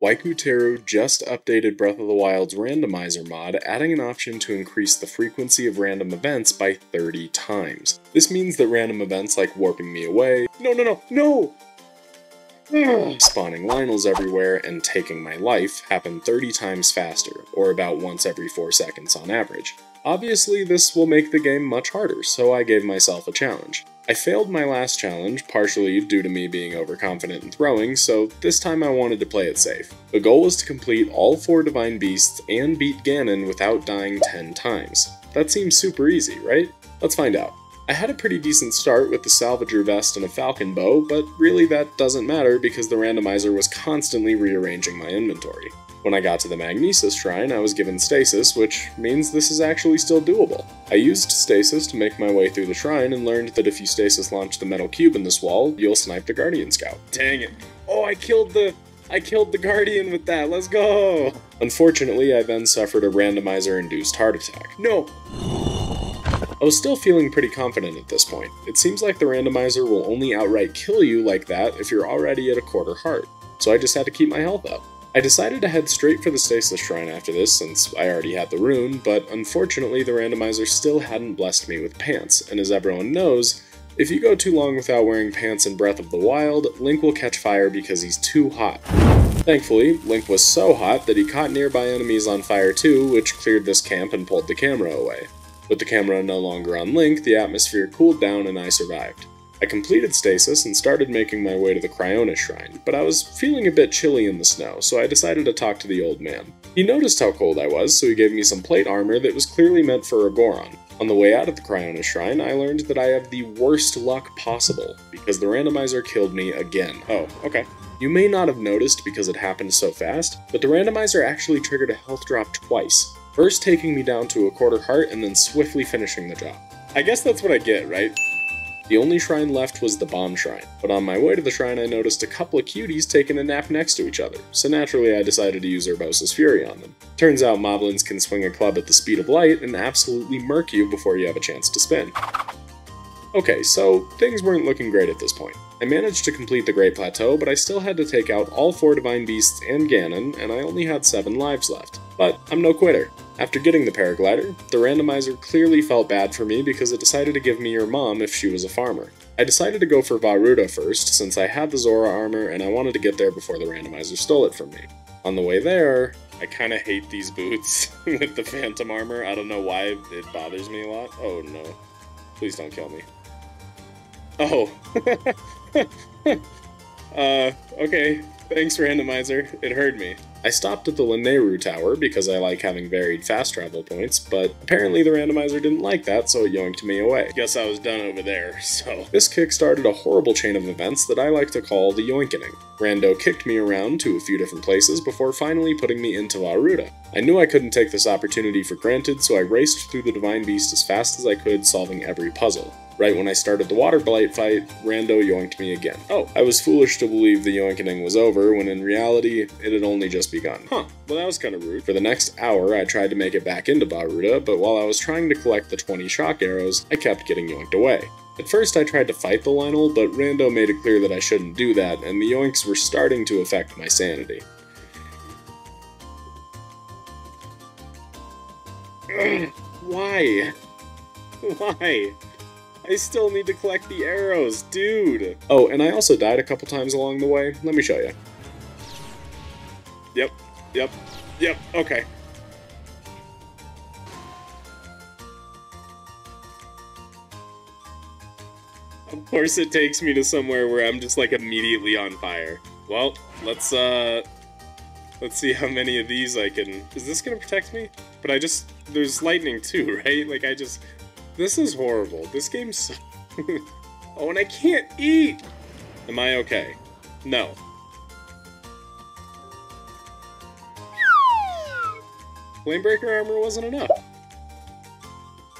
Waikuteru just updated Breath of the Wild's Randomizer mod, adding an option to increase the frequency of random events by 30 times. This means that random events like warping me away, no! Spawning Lynels everywhere and taking my life happen 30 times faster, or about once every 4 seconds on average. Obviously, this will make the game much harder, so I gave myself a challenge. I failed my last challenge, partially due to me being overconfident in throwing, so this time I wanted to play it safe. The goal was to complete all 4 Divine Beasts and beat Ganon without dying 10 times. That seems super easy, right? Let's find out. I had a pretty decent start with the Salvager Vest and a Falcon Bow, but really that doesn't matter because the randomizer was constantly rearranging my inventory. When I got to the Magnesis Shrine, I was given Stasis, which means this is actually still doable. I used Stasis to make my way through the shrine and learned that if you Stasis launch the metal cube in this wall, you'll snipe the Guardian Scout. Dang it. Oh, I killed the Guardian with that, let's go! Unfortunately, I then suffered a randomizer-induced heart attack. No! I was still feeling pretty confident at this point. It seems like the randomizer will only outright kill you like that if you're already at a quarter heart, so I just had to keep my health up. I decided to head straight for the Stasis Shrine after this since I already had the rune, but unfortunately the randomizer still hadn't blessed me with pants, and as everyone knows, if you go too long without wearing pants in Breath of the Wild, Link will catch fire because he's too hot. Thankfully, Link was so hot that he caught nearby enemies on fire too, which cleared this camp and pulled the camera away. With the camera no longer on Link, the atmosphere cooled down and I survived. I completed Stasis and started making my way to the Cryonis Shrine, but I was feeling a bit chilly in the snow, so I decided to talk to the old man. He noticed how cold I was, so he gave me some plate armor that was clearly meant for a Goron. On the way out of the Cryonis Shrine, I learned that I have the worst luck possible, because the randomizer killed me again. Oh, okay. You may not have noticed because it happened so fast, but the randomizer actually triggered a health drop twice. First taking me down to a quarter heart and then swiftly finishing the job. I guess that's what I get, right? The only shrine left was the Bomb Shrine, but on my way to the shrine I noticed a couple of cuties taking a nap next to each other, so naturally I decided to use Urbosa's Fury on them. Turns out moblins can swing a club at the speed of light and absolutely murk you before you have a chance to spin. Okay, so things weren't looking great at this point. I managed to complete the Great Plateau, but I still had to take out all 4 Divine Beasts and Ganon, and I only had 7 lives left. But I'm no quitter. After getting the paraglider, the randomizer clearly felt bad for me because it decided to give me your mom if she was a farmer. I decided to go for Vah Ruta first, since I had the Zora armor and I wanted to get there before the randomizer stole it from me. On the way there, I kinda hate these boots with the phantom armor. I don't know why it bothers me a lot. Oh no. Please don't kill me. Oh. Okay. Thanks, randomizer. It hurt me. I stopped at the Lanayru Tower because I like having varied fast travel points, but apparently the randomizer didn't like that, so it yoinked me away. Guess I was done over there, so... This kick-started a horrible chain of events that I like to call the yoinkening. Rando kicked me around to a few different places before finally putting me into Vah Ruta. I knew I couldn't take this opportunity for granted, so I raced through the Divine Beast as fast as I could, solving every puzzle. Right when I started the Water Blight fight, Rando yoinked me again. Oh, I was foolish to believe the yoinkening was over, when in reality, it had only just begun. Huh, well that was kinda rude. For the next hour, I tried to make it back into Vah Ruta, but while I was trying to collect the 20 shock arrows, I kept getting yoinked away. At first I tried to fight the Lynel, but Rando made it clear that I shouldn't do that, and the yoinks were starting to affect my sanity. Why? Why? I still need to collect the arrows, dude! Oh, and I also died a couple times along the way. Let me show you. Yep, okay. Of course it takes me to somewhere where I'm just like immediately on fire. Well, let's see how many of these I can... Is this gonna protect me? But there's lightning too, right? Like this is horrible. This game's so... Oh, and I can't eat! Am I okay? No. Flamebreaker armor wasn't enough.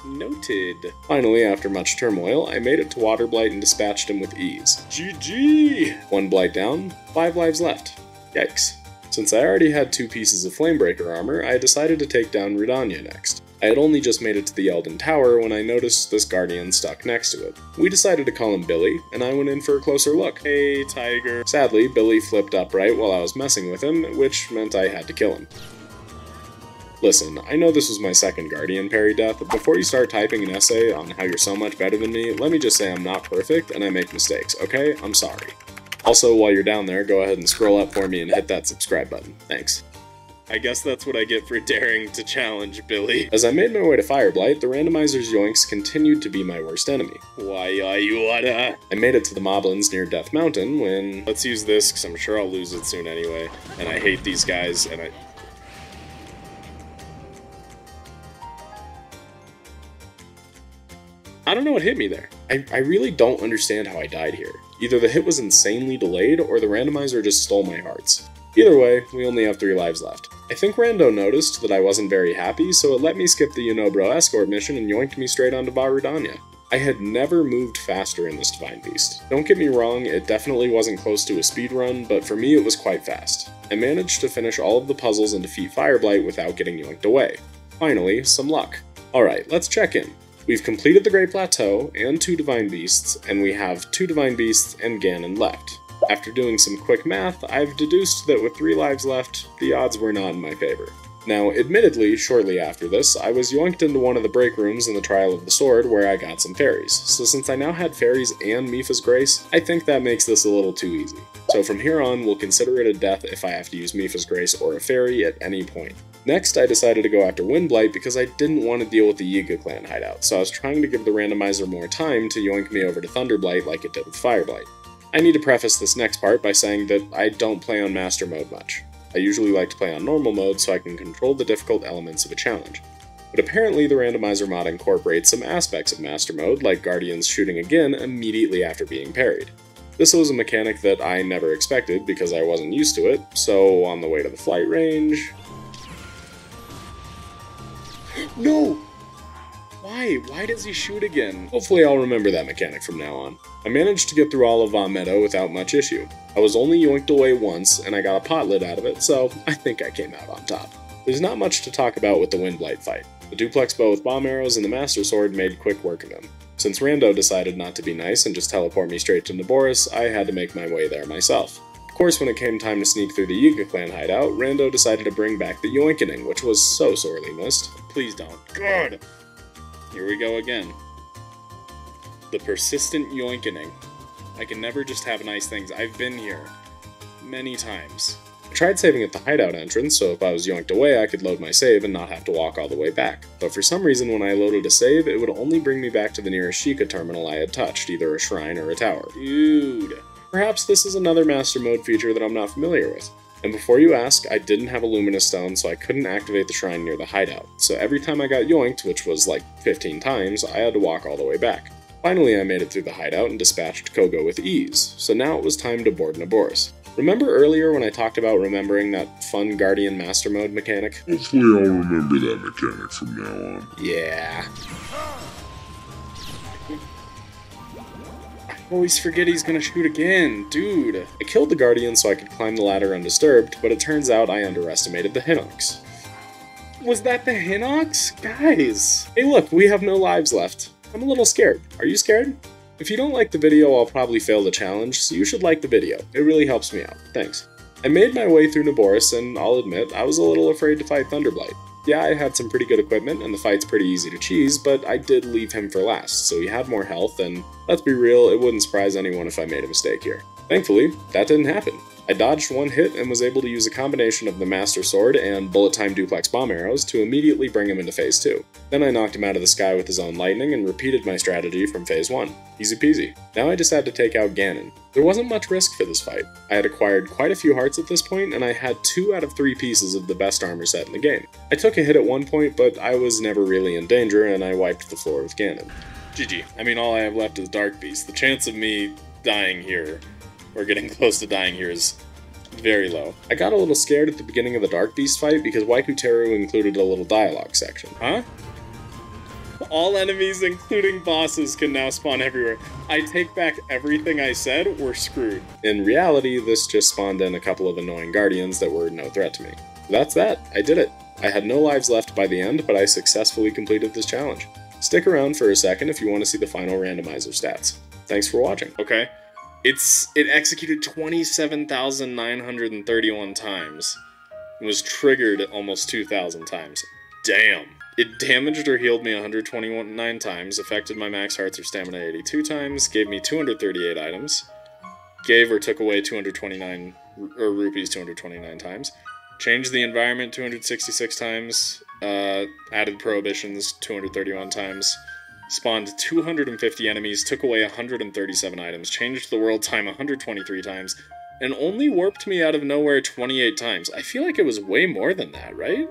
Noted. Finally, after much turmoil, I made it to Water Blight and dispatched him with ease. GG! 1 blight down, 5 lives left. Yikes. Since I already had 2 pieces of Flamebreaker armor, I decided to take down Rudanya next. I had only just made it to the Elden Tower when I noticed this guardian stuck next to it. We decided to call him Billy, and I went in for a closer look. Hey, tiger. Sadly, Billy flipped upright while I was messing with him, which meant I had to kill him. Listen, I know this was my second guardian parry death, but before you start typing an essay on how you're so much better than me, let me just say I'm not perfect and I make mistakes, okay? I'm sorry. Also, while you're down there, go ahead and scroll up for me and hit that subscribe button. Thanks. I guess that's what I get for daring to challenge Billy. As I made my way to Fireblight, the randomizer's yoinks continued to be my worst enemy. Why you wanna? I made it to the moblins near Death Mountain when... Let's use this, because I'm sure I'll lose it soon anyway. And I hate these guys, and I don't know what hit me there. I really don't understand how I died here. Either the hit was insanely delayed, or the randomizer just stole my hearts. Either way, we only have 3 lives left. I think Rando noticed that I wasn't very happy, so it let me skip the Bro escort mission and yoinked me straight onto Barudanya. I had never moved faster in this Divine Beast. Don't get me wrong, it definitely wasn't close to a speedrun, but for me it was quite fast. I managed to finish all of the puzzles and defeat Fireblight without getting yoinked away. Finally, some luck. Alright, let's check in. We've completed the Great Plateau and 2 Divine Beasts, and we have 2 Divine Beasts and Ganon left. After doing some quick math, I've deduced that with 3 lives left, the odds were not in my favor. Now, admittedly, shortly after this, I was yoinked into one of the break rooms in the Trial of the Sword where I got some fairies, so since I now had fairies and Mipha's Grace, I think that makes this a little too easy. So from here on, we'll consider it a death if I have to use Mipha's Grace or a fairy at any point. Next, I decided to go after Windblight because I didn't want to deal with the Yiga clan hideout, so I was trying to give the randomizer more time to yoink me over to Thunderblight like it did with Fireblight. I need to preface this next part by saying that I don't play on Master Mode much. I usually like to play on Normal Mode so I can control the difficult elements of a challenge. But apparently the randomizer mod incorporates some aspects of Master Mode, like Guardians shooting again immediately after being parried. This was a mechanic that I never expected because I wasn't used to it, so on the way to the flight range... No! Why? Why does he shoot again? Hopefully I'll remember that mechanic from now on. I managed to get through all of Vaughn Meadow without much issue. I was only yoinked away once, and I got a pot lid out of it, so I think I came out on top. There's not much to talk about with the Windblight fight. The duplex bow with bomb arrows and the Master Sword made quick work of him. Since Rando decided not to be nice and just teleport me straight to Naboris, I had to make my way there myself. Of course, when it came time to sneak through the Yiga clan hideout, Rando decided to bring back the yoinkening, which was so sorely missed. Please don't. Good! Here we go again. The persistent yoinkening. I can never just have nice things. I've been here many times. I tried saving at the hideout entrance, so if I was yoinked away I could load my save and not have to walk all the way back. But for some reason when I loaded a save, it would only bring me back to the nearest Sheikah terminal I had touched, either a shrine or a tower. Dude. Perhaps this is another Master Mode feature that I'm not familiar with. And before you ask, I didn't have a Luminous Stone, so I couldn't activate the shrine near the hideout. So every time I got yoinked, which was like 15 times, I had to walk all the way back. Finally, I made it through the hideout and dispatched Kogo with ease, so now it was time to board Naboris. Remember earlier when I talked about remembering that fun Guardian Master Mode mechanic? Hopefully I'll remember that mechanic from now on. Yeah. I always forget he's gonna shoot again, dude. I killed the Guardian so I could climb the ladder undisturbed, but it turns out I underestimated the Hinox. Was that the Hinox? Guys! Hey look, we have no lives left. I'm a little scared. Are you scared? If you don't like the video, I'll probably fail the challenge, so you should like the video. It really helps me out. Thanks. I made my way through Naboris, and I'll admit, I was a little afraid to fight Thunderblight. Yeah, I had some pretty good equipment, and the fight's pretty easy to cheese, but I did leave him for last, so he had more health, and let's be real, it wouldn't surprise anyone if I made a mistake here. Thankfully, that didn't happen. I dodged one hit and was able to use a combination of the Master Sword and Bullet Time Duplex Bomb Arrows to immediately bring him into Phase 2. Then I knocked him out of the sky with his own lightning and repeated my strategy from Phase 1. Easy peasy. Now I just had to take out Ganon. There wasn't much risk for this fight. I had acquired quite a few hearts at this point, and I had 2 out of 3 pieces of the best armor set in the game. I took a hit at one point, but I was never really in danger, and I wiped the floor with Ganon. GG. I mean, all I have left is Dark Beast. The chance of me dying here, or getting close to dying here, is very low. I got a little scared at the beginning of the Dark Beast fight because Waikuteru included a little dialogue section. Huh? All enemies, including bosses, can now spawn everywhere. I take back everything I said, we're screwed. In reality, this just spawned in a couple of annoying guardians that were no threat to me. That's that. I did it. I had no lives left by the end, but I successfully completed this challenge. Stick around for a second if you want to see the final randomizer stats. Thanks for watching. Okay, it executed 27,931 times. It was triggered almost 2,000 times. Damn. It damaged or healed me 129 times, affected my max hearts or stamina 82 times, gave me 238 items, gave or took away 229 rupees 229 times, changed the environment 266 times, added prohibitions 231 times, spawned 250 enemies, took away 137 items, changed the world time 123 times, and only warped me out of nowhere 28 times. I feel like it was way more than that, right?